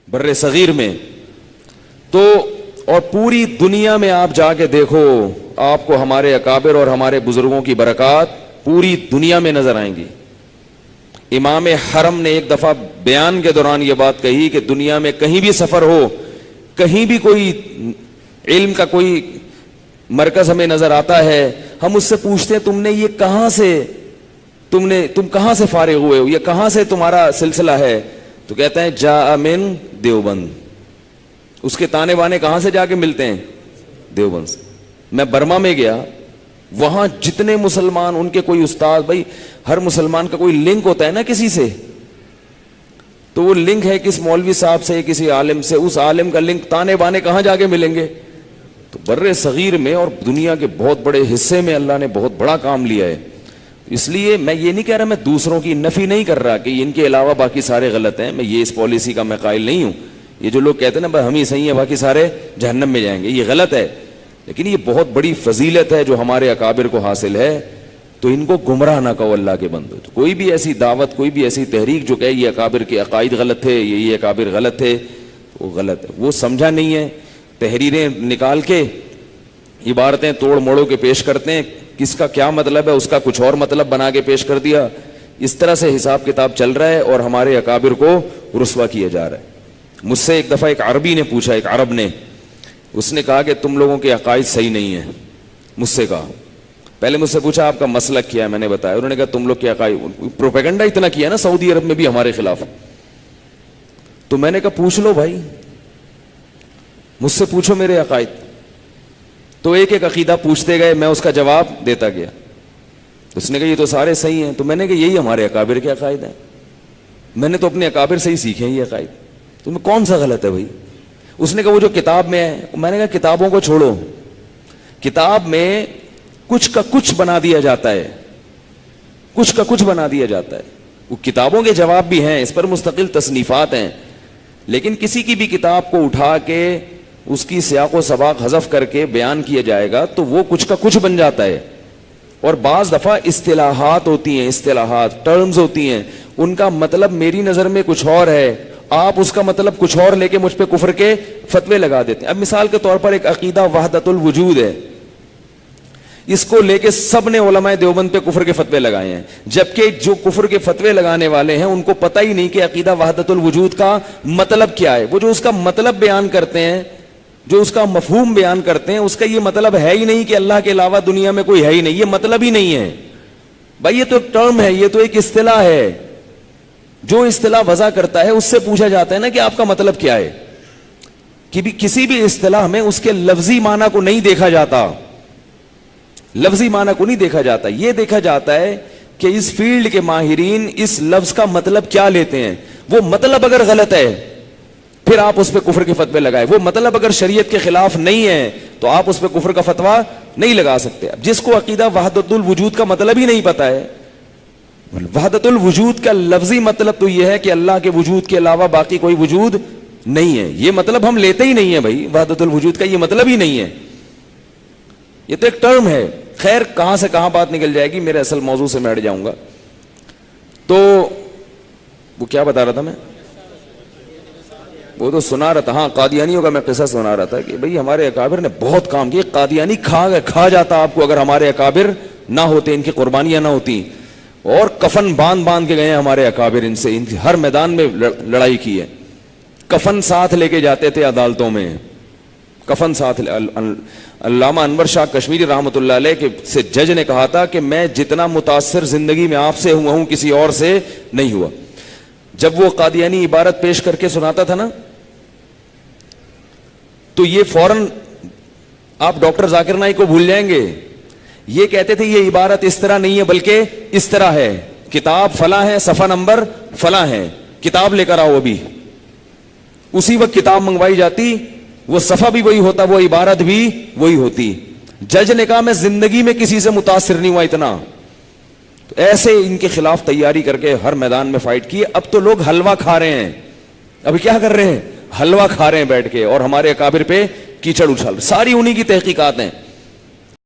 بر صغیر میں تو، اور پوری دنیا میں آپ جا کے دیکھو آپ کو ہمارے اکابر اور ہمارے بزرگوں کی برکات پوری دنیا میں نظر آئیں گی. امام حرم نے ایک دفعہ بیان کے دوران یہ بات کہی کہ دنیا میں کہیں بھی سفر ہو، کہیں بھی کوئی علم کا کوئی مرکز ہمیں نظر آتا ہے، ہم اس سے پوچھتے ہیں تم نے یہ کہاں سے، تم کہاں سے فارغ ہوئے ہو، یہ کہاں سے تمہارا سلسلہ ہے؟ تو کہتے ہیں جاء من دیوبند. اس کے تانے بانے کہاں سے جا کے ملتے ہیں؟ دیوبند سے. میں برما میں گیا، وہاں جتنے مسلمان، ان کے کوئی استاد، بھائی ہر مسلمان کا کوئی لنک ہوتا ہے نا کسی سے، تو وہ لنک ہے کس مولوی صاحب سے، کسی عالم سے، اس عالم کا لنک تانے بانے کہاں جا کے ملیں گے؟ تو بر صغیر میں اور دنیا کے بہت بڑے حصے میں اللہ نے بہت بڑا کام لیا ہے. اس لیے میں یہ نہیں کہہ رہا، میں دوسروں کی نفی نہیں کر رہا کہ ان کے علاوہ باقی سارے غلط ہیں، میں یہ اس پالیسی کا میں قائل نہیں ہوں. یہ جو لوگ کہتے ہیں نا بھائی ہم ہی صحیح ہیں باقی سارے جہنم میں جائیں گے، یہ غلط ہے. لیکن یہ بہت بڑی فضیلت ہے جو ہمارے اکابر کو حاصل ہے، تو ان کو گمراہ نہ کہو اللہ کے بندو. کوئی بھی ایسی دعوت، کوئی بھی ایسی تحریک جو کہے یہ اکابر کے عقائد غلط تھے، یہ اکابر غلط تھے، وہ غلط ہے. وہ سمجھا نہیں ہے، تحریریں نکال کے عبارتیں توڑ موڑوں کے پیش کرتے ہیں، کس کا کیا مطلب ہے اس کا کچھ اور مطلب بنا کے پیش کر دیا. اس طرح سے حساب کتاب چل رہا ہے اور ہمارے اکابر کو رسوا کیا جا رہا ہے. مجھ سے ایک دفعہ ایک عربی نے پوچھا، ایک عرب نے، اس نے کہا کہ تم لوگوں کے عقائد صحیح نہیں ہیں. مجھ سے کہا، پہلے مجھ سے پوچھا آپ کا مسلک کیا ہے، میں نے بتایا. انہوں نے کہا تم لوگ کے عقائد، پروپیگنڈا اتنا کیا نا سعودی عرب میں بھی ہمارے خلاف. تو میں نے کہا پوچھ لو بھائی، مجھ سے پوچھو میرے عقائد. تو ایک ایک عقیدہ پوچھتے گئے، میں اس کا جواب دیتا گیا. اس نے کہا یہ تو سارے صحیح ہیں. تو میں نے کہا یہی ہمارے اکابر کے عقائد ہیں، میں نے تو اپنے اکابر سے ہی سیکھے ہیں یہ عقائد، تو میں کون سا غلط ہے بھائی؟ اس نے کہا وہ جو کتاب میں ہے. میں نے کہا کتابوں کو چھوڑو، کتاب میں کچھ کا کچھ بنا دیا جاتا ہے، کچھ کا کچھ بنا دیا جاتا ہے. وہ کتابوں کے جواب بھی ہیں، اس پر مستقل تصنیفات ہیں، لیکن کسی کی بھی کتاب کو اٹھا کے اس کی سیاق و سباق حذف کر کے بیان کیا جائے گا تو وہ کچھ کا کچھ بن جاتا ہے. اور بعض دفعہ اصطلاحات ہوتی ہیں، اصطلاحات ٹرمز ہوتی ہیں، ان کا مطلب میری نظر میں کچھ اور ہے، آپ اس کا مطلب کچھ اور لے کے مجھ پہ کفر کے فتوے لگا دیتے ہیں. اب مثال کے طور پر ایک عقیدہ وحدت الوجود ہے، اس کو لے کے سب نے علماء دیوبند پہ کفر کے فتوے لگائے ہیں، جبکہ جو کفر کے فتوے لگانے والے ہیں ان کو پتہ ہی نہیں کہ عقیدہ وحدت الوجود کا مطلب کیا ہے. وہ جو اس کا مطلب بیان کرتے ہیں، جو اس کا مفہوم بیان کرتے ہیں، اس کا یہ مطلب ہے ہی نہیں کہ اللہ کے علاوہ دنیا میں کوئی ہے ہی نہیں. یہ مطلب ہی نہیں ہے بھائی، یہ تو ایک ٹرم ہے، یہ تو ایک اصطلاح ہے. جو اصطلاح وضع کرتا ہے اس سے پوچھا جاتا ہے نا کہ آپ کا مطلب کیا ہے. کہ بھی کسی بھی اصطلاح میں اس کے لفظی معنی کو نہیں دیکھا جاتا، لفظی معنی کو نہیں دیکھا جاتا. یہ دیکھا جاتا ہے کہ اس فیلڈ کے ماہرین اس لفظ کا مطلب کیا لیتے ہیں. وہ مطلب اگر غلط ہے پھر آپ اس پہ کفر کے فتوے لگائے. وہ مطلب اگر شریعت کے خلاف نہیں ہے تو آپ اس پہ کفر کا فتویٰ نہیں لگا سکتے. جس کو عقیدہ وحدت الوجود کا مطلب ہی نہیں پتا ہے، وحدت الوجود کا لفظی مطلب تو یہ ہے کہ اللہ کے وجود کے علاوہ باقی کوئی وجود نہیں ہے، یہ مطلب ہم لیتے ہی نہیں ہے بھائی. وحدت الوجود کا یہ مطلب ہی نہیں ہے، یہ تو ایک ٹرم ہے. خیر کہاں سے کہاں بات نکل جائے گی، میرے اصل موضوع سے میں ہٹ جاؤں گا. تو وہ کیا بتا رہا تھا میں، وہ تو سنا رہا تھا، ہاں قادیانیوں کا میں قصہ سنا رہا تھا کہ بھئی ہمارے اکابر نے بہت کام کیا. قادیانی کھا جاتا آپ کو اگر ہمارے اکابر نہ ہوتے، ان کی قربانیاں نہ ہوتی. اور کفن باندھ کے گئے ہیں ہمارے اکابر، ان سے ہر میدان میں لڑائی کی ہے. کفن ساتھ لے کے جاتے تھے عدالتوں میں، کفن ساتھ. علامہ انور شاہ کشمیری رحمۃ اللہ علیہ کے سے جج نے کہا تھا کہ میں جتنا متاثر زندگی میں آپ سے ہوا ہوں کسی اور سے نہیں ہوا. جب وہ قادیانی عبارت پیش کر کے سناتا تھا نا تو یہ فوراً آپ ڈاکٹر ذاکر نائک کو بھول جائیں گے. یہ کہتے تھے یہ عبارت اس طرح نہیں ہے بلکہ اس طرح ہے، کتاب فلاں ہے، صفحہ نمبر فلاں ہے، کتاب لے کر آؤ. ابھی اسی وقت کتاب منگوائی جاتی، وہ صفحہ بھی وہی ہوتا، وہ عبارت بھی وہی ہوتی. جج نے کہا میں زندگی میں کسی سے متاثر نہیں ہوا اتنا. ایسے ان کے خلاف تیاری کر کے ہر میدان میں فائٹ کی. اب تو لوگ حلوہ کھا رہے ہیں، ابھی کیا کر رہے ہیں، حلوہ کھا رہے ہیں بیٹھ کے، اور ہمارے اکابر پہ کیچڑ اچھال. ساری انہی کی تحقیقات ہیں.